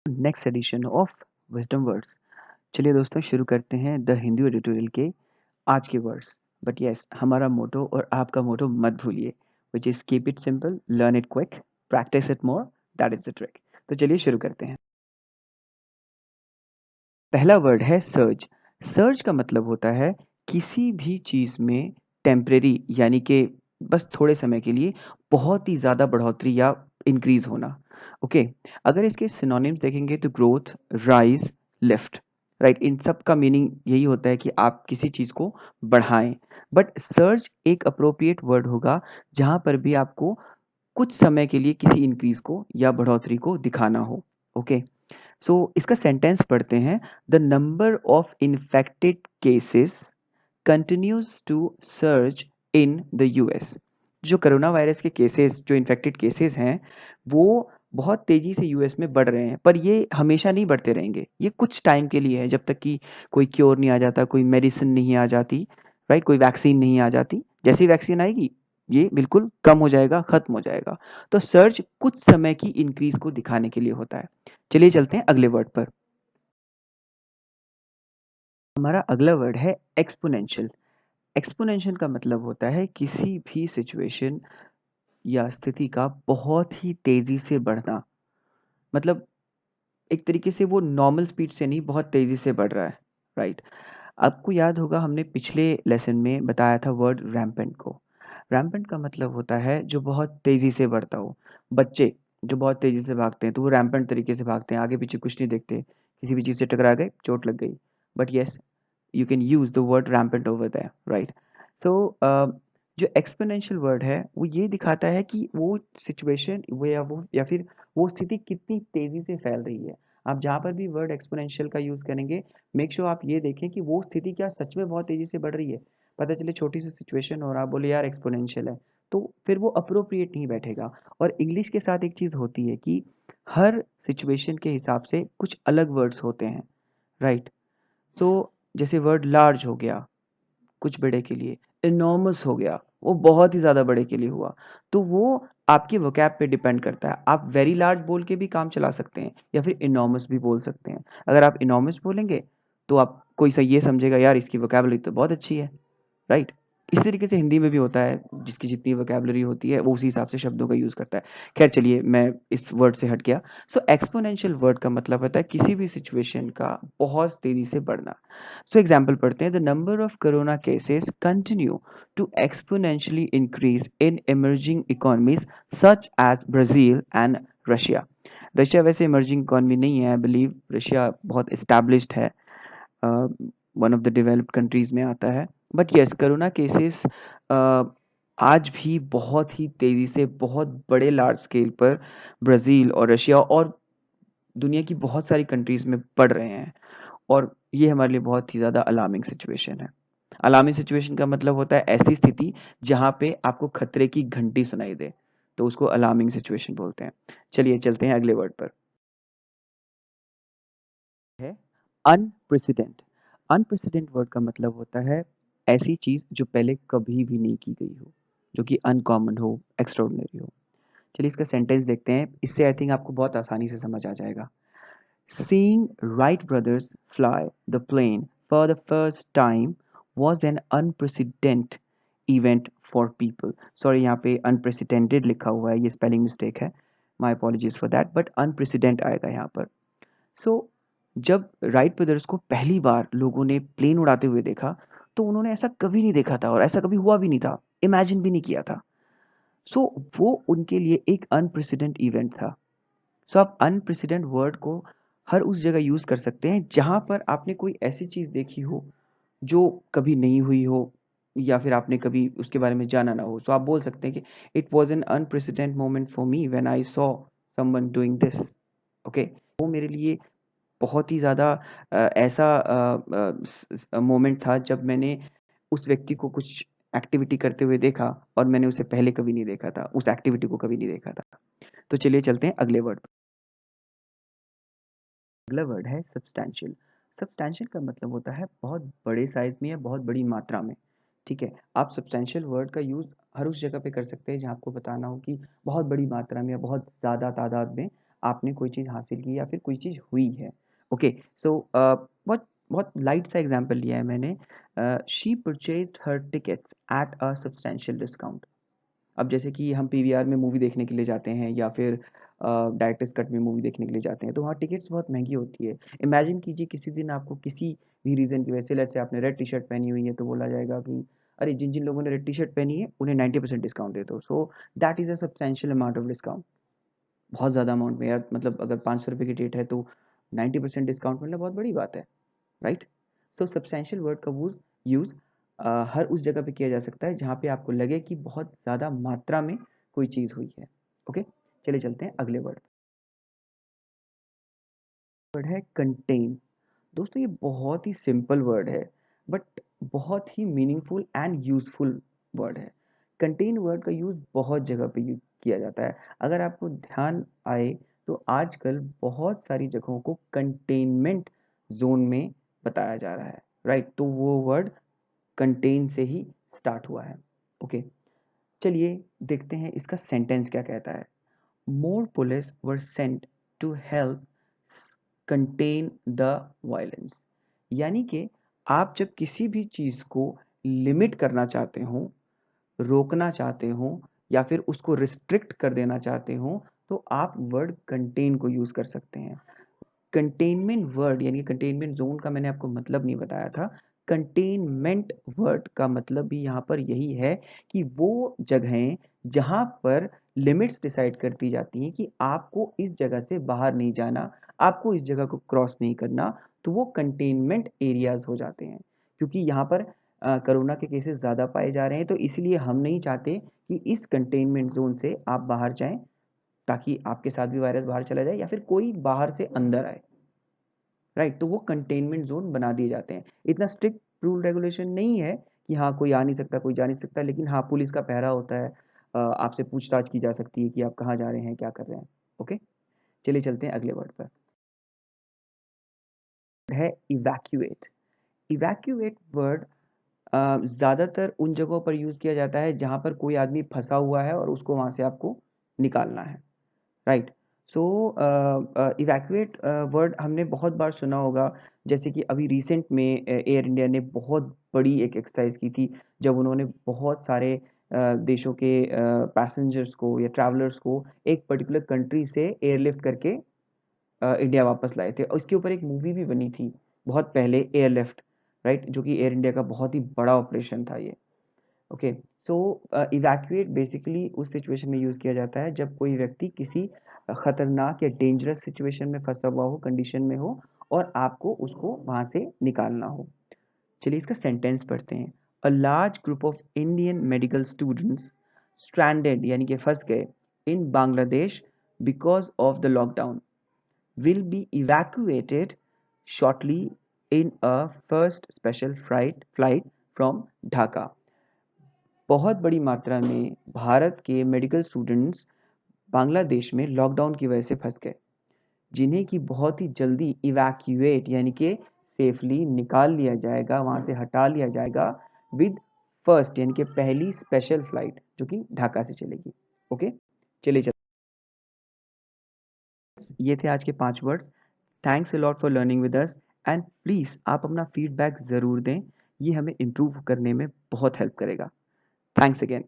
Next edition of wisdom words. चलिए दोस्तों शुरू करते हैं द हिंदी एडिटोरियल के आज के वर्ड्स। बट यस, हमारा मोटो और आपका मोटो मत भूलिए, which is keep it simple, learn it quick, practice it more, that is the trick. तो चलिए शुरू करते हैं। पहला वर्ड है सर्ज। सर्ज का मतलब होता है किसी भी चीज में टेम्परेरी, यानी कि बस थोड़े समय के लिए बहुत ही ज्यादा बढ़ोतरी या इंक्रीज होना। ओके, अगर इसके सिनोनिम्स देखेंगे तो ग्रोथ, राइज, लिफ्ट, राइट, इन सब का मीनिंग यही होता है कि आप किसी चीज को बढ़ाएं। बट सर्ज एक अप्रोप्रिएट वर्ड होगा जहां पर भी आपको कुछ समय के लिए किसी इंक्रीज को या बढ़ोतरी को दिखाना हो। ओके, सो इसका सेंटेंस पढ़ते हैं। The number of infected cases continues to surge in the US. जो कोरोना वायरस के केसेस, जो इन्फेक्टेड केसेस हैं, वो बहुत तेजी से यूएस में बढ़ रहे हैं, पर ये हमेशा नहीं बढ़ते रहेंगे। ये कुछ टाइम के लिए है, जब तक कि कोई क्योर नहीं आ जाता, कोई मेडिसिन नहीं आ जाती, राइट, कोई वैक्सीन नहीं आ जाती। जैसी वैक्सीन आएगी ये बिल्कुल कम हो जाएगा, खत्म हो जाएगा। तो सर्ज कुछ समय की इंक्रीज को दिखाने के लिए होता है। चलिए चलते हैं अगले वर्ड पर। हमारा अगला वर्ड है एक्सपोनेंशियल। एक्सपोनेंशियल का मतलब होता है किसी भी सिचुएशन या स्थिति का बहुत ही तेजी से बढ़ना। मतलब एक तरीके से वो नॉर्मल स्पीड से नहीं, बहुत तेजी से बढ़ रहा है, राइट। आपको याद होगा हमने पिछले लेसन में बताया था वर्ड रैम्पेंट को। रैम्पेंट का मतलब होता है जो बहुत तेजी से बढ़ता हो। बच्चे जो बहुत तेजी से भागते हैं तो वो रैम्पेंट तरीके से भागते हैं, आगे पीछे कुछ नहीं देखते, किसी भी चीज से टकरा गए, चोट लग गई। But yes, you can use the word rampant over there, right? So जो एक्सपोनेंशियल वर्ड है वो ये दिखाता है कि वो सिचुएशन वो या फिर वो स्थिति कितनी तेजी से फैल रही है। आप जहाँ पर भी वर्ड एक्सपोनेंशियल का यूज करेंगे, मेक श्योर आप ये देखें कि वो स्थिति क्या सच में बहुत तेजी से बढ़ रही है। पता चले छोटी सी सिचुएशन और आप बोले यार एक्सपोनेंशियल है, तो फिर वो अप्रोप्रिएट नहीं बैठेगा। और इंग्लिश के साथ एक चीज होती है कि हर सिचुएशन के हिसाब से कुछ अलग वर्ड्स होते हैं, राइट। तो जैसे वर्ड लार्ज हो गया कुछ बड़े के लिए, इनॉर्मस हो गया वो बहुत ही ज़्यादा बड़े के लिए हुआ। तो वो आपकी वोकैब पे डिपेंड करता है। आप वेरी लार्ज बोल के भी काम चला सकते हैं या फिर इनॉर्मस भी बोल सकते हैं। अगर आप इनॉर्मस बोलेंगे तो आप कोई सा ये समझेगा यार इसकी वोकैबुलरी तो बहुत अच्छी है, राइट। इस तरीके से हिंदी में भी होता है, जिसकी जितनी वोकैबुलरी होती है वो उसी हिसाब से शब्दों का यूज़ करता है। खैर चलिए, मैं इस वर्ड से हट गया। सो एक्सपोनेंशियल वर्ड का मतलब होता है किसी भी सिचुएशन का बहुत तेज़ी से बढ़ना। सो एग्जाम्पल पढ़ते हैं। The number of corona cases continue to exponentially increase in emerging economies such as Brazil and Russia. Russia वैसे इमर्जिंग इकोनॉमी नहीं है, आई बिलीव रशिया बहुत एस्टैब्लिश्ड है, one of the developed countries में आता है। बट यस, कोरोना केसेस आज भी बहुत ही तेज़ी से बहुत बड़े लार्ज स्केल पर ब्राज़ील और रशिया और दुनिया की बहुत सारी कंट्रीज में बढ़ रहे हैं। और ये हमारे लिए बहुत ही ज़्यादा अलार्मिंग सिचुएशन है। अलार्मिंग सिचुएशन का मतलब होता है ऐसी स्थिति जहाँ पे आपको खतरे की घंटी सुनाई दे, तो उसको अलार्मिंग सिचुएशन बोलते हैं। चलिए चलते हैं अगले वर्ड पर। है अनप्रेसिडेंट। अनप्रेसिडेंट वर्ड का मतलब होता है ऐसी चीज जो पहले कभी भी नहीं की गई हो, जो कि अनकॉमन हो, एक्स्ट्राऑर्डिनरी हो। चलिए इसका सेंटेंस देखते हैं, इससे आई थिंक आपको बहुत आसानी से समझ आ जाएगा। Seeing Wright brothers fly the plane for the first time was an unprecedented event for people. Sorry, यहाँ पे unprecedented लिखा हुआ है, ये spelling mistake है। My apologies for that, but unprecedented आएगा यहाँ पर। सो जब राइट ब्रदर्स को पहली बार लोगों ने प्लेन उड़ाते हुए देखा, तो उन्होंने ऐसा कभी नहीं देखा था और ऐसा कभी हुआ भी नहीं था, इमेजिन भी नहीं किया था। सो वो उनके लिए एक अनप्रेसिडेंट इवेंट था। सो आप अनप्रेसिडेंट वर्ड को हर उस जगह यूज कर सकते हैं जहां पर आपने कोई ऐसी चीज देखी हो जो कभी नहीं हुई हो, या फिर आपने कभी उसके बारे में जाना ना हो। सो आप बोल सकते हैं कि it was an unprecedented moment for me when I saw someone doing this. Okay, वो मेरे लिए बहुत ही ज़्यादा ऐसा मोमेंट था जब मैंने उस व्यक्ति को कुछ एक्टिविटी करते हुए देखा और मैंने उसे पहले कभी नहीं देखा था, उस एक्टिविटी को कभी नहीं देखा था। तो चलिए चलते हैं अगले वर्ड पर। अगला वर्ड है सब्सटैंशियल। सब्सटैंशियल का मतलब होता है बहुत बड़े साइज में या बहुत बड़ी मात्रा में। ठीक है, आप सब्सटैंशियल वर्ड का यूज़ हर उस जगह पे कर सकते हैं जहाँ आपको बताना हो कि बहुत बड़ी मात्रा में या बहुत ज़्यादा तादाद में आपने कोई चीज़ हासिल की या फिर कोई चीज़ हुई है। ओके, सो बहुत बहुत लाइट सा एग्जांपल लिया है मैंने। She purchased her tickets at a substantial discount. अब जैसे कि हम पीवीआर में मूवी देखने के लिए जाते हैं या फिर डायरेक्टर्स कट में मूवी देखने के लिए जाते हैं, तो वहाँ टिकट्स बहुत महंगी होती है। इमेजिन कीजिए किसी दिन आपको किसी भी रीज़न की वजह से, लेट्स से आपने रेड टी शर्ट पहनी हुई है, तो बोला जाएगा कि अरे जिन जिन लोगों ने रेड टी शर्ट पहनी है उन्हें 90% डिस्काउंट दे दो। So that is a substantial amount of discount. बहुत ज़्यादा अमाउंट में यार, मतलब अगर 500 रुपये की डेट है तो 90% डिस्काउंट मिलना बहुत बड़ी बात है, राइट? तो सब्सटेंशियल वर्ड का यूज़ हर उस जगह पे किया जा सकता है जहाँ पे आपको लगे कि बहुत ज़्यादा मात्रा में कोई चीज़ हुई है। ओके, चलिए चलते हैं अगले वर्ड। वर्ड है कंटेन। दोस्तों ये बहुत ही सिंपल वर्ड है, बट बहुत ही मीनिंगफुल एंड यूजफुल वर्ड है। कंटेन वर्ड का यूज़ बहुत जगह पे किया जाता है। अगर आपको ध्यान आए तो आजकल बहुत सारी जगहों को कंटेनमेंट जोन में बताया जा रहा है, राइट? तो वो वर्ड कंटेन से ही स्टार्ट हुआ है। ओके, चलिए देखते हैं इसका सेंटेंस क्या कहता है। More police were sent to help contain the violence. यानी कि आप जब किसी भी चीज़ को लिमिट करना चाहते हो, रोकना चाहते हो या फिर उसको रिस्ट्रिक्ट कर देना चाहते हो, तो आप वर्ड कंटेन को यूज़ कर सकते हैं। कंटेनमेंट वर्ड यानी कंटेनमेंट जोन का मैंने आपको मतलब नहीं बताया था। कंटेनमेंट वर्ड का मतलब भी यहाँ पर यही है कि वो जगहें जहाँ पर लिमिट्स डिसाइड कर दी जाती हैं कि आपको इस जगह से बाहर नहीं जाना, आपको इस जगह को क्रॉस नहीं करना, तो वो कंटेनमेंट एरियाज हो जाते हैं। क्योंकि यहाँ पर कोरोना के केसेस ज़्यादा पाए जा रहे हैं, तो इसलिए हम नहीं चाहते कि इस कंटेनमेंट जोन से आप बाहर जाएं, ताकि आपके साथ भी वायरस बाहर चला जाए या फिर कोई बाहर से अंदर आए, राइट? तो वो कंटेनमेंट जोन बना दिए जाते हैं। इतना स्ट्रिक्ट रूल रेगुलेशन नहीं है कि हाँ कोई आ नहीं सकता, कोई जा नहीं सकता, लेकिन हाँ पुलिस का पहरा होता है। आपसे पूछताछ की जा सकती है कि आप कहाँ जा रहे हैं, क्या कर रहे हैं। ओके, चलिए चलते हैं अगले वर्ड पर। है इवैक्यूएट। इवैक्यूएट वर्ड ज़्यादातर उन जगहों पर यूज़ किया जाता है जहाँ पर कोई आदमी फंसा हुआ है और उसको वहाँ से आपको निकालना है, राइट? सो इवैक्यूएट वर्ड हमने बहुत बार सुना होगा। जैसे कि अभी रिसेंट में एयर इंडिया ने बहुत बड़ी एक एक्सरसाइज की थी, जब उन्होंने बहुत सारे देशों के पैसेंजर्स को या ट्रैवलर्स को एक पर्टिकुलर कंट्री से एयरलिफ्ट करके इंडिया वापस लाए थे। और इसके ऊपर एक मूवी भी बनी थी बहुत पहले, एयरलिफ्ट, राइट? जो कि एयर इंडिया का बहुत ही बड़ा ऑपरेशन था ये। ओके, सो इवैक्यूएट बेसिकली उस सिचुएशन में यूज़ किया जाता है जब कोई व्यक्ति किसी खतरनाक या डेंजरस सिचुएशन में फंसा हुआ हो, कंडीशन में हो, और आपको उसको वहाँ से निकालना हो। चलिए इसका सेंटेंस पढ़ते हैं। A large group of Indian medical students stranded यानी कि फंस गए in Bangladesh because of the lockdown will be evacuated shortly in a first special flight from Dhaka. बहुत बड़ी मात्रा में भारत के मेडिकल स्टूडेंट्स बांग्लादेश में लॉकडाउन की वजह से फंस गए, जिन्हें कि बहुत ही जल्दी इवैक्यूएट यानी कि सेफली निकाल लिया जाएगा, वहाँ से हटा लिया जाएगा विद फर्स्ट यानी कि पहली स्पेशल फ्लाइट जो कि ढाका से चलेगी। ओके, चलिए ये थे आज के 5 words. Thanks a lot for learning with us, and please आप अपना फीडबैक ज़रूर दें, ये हमें इम्प्रूव करने में बहुत हेल्प करेगा। Thanks again.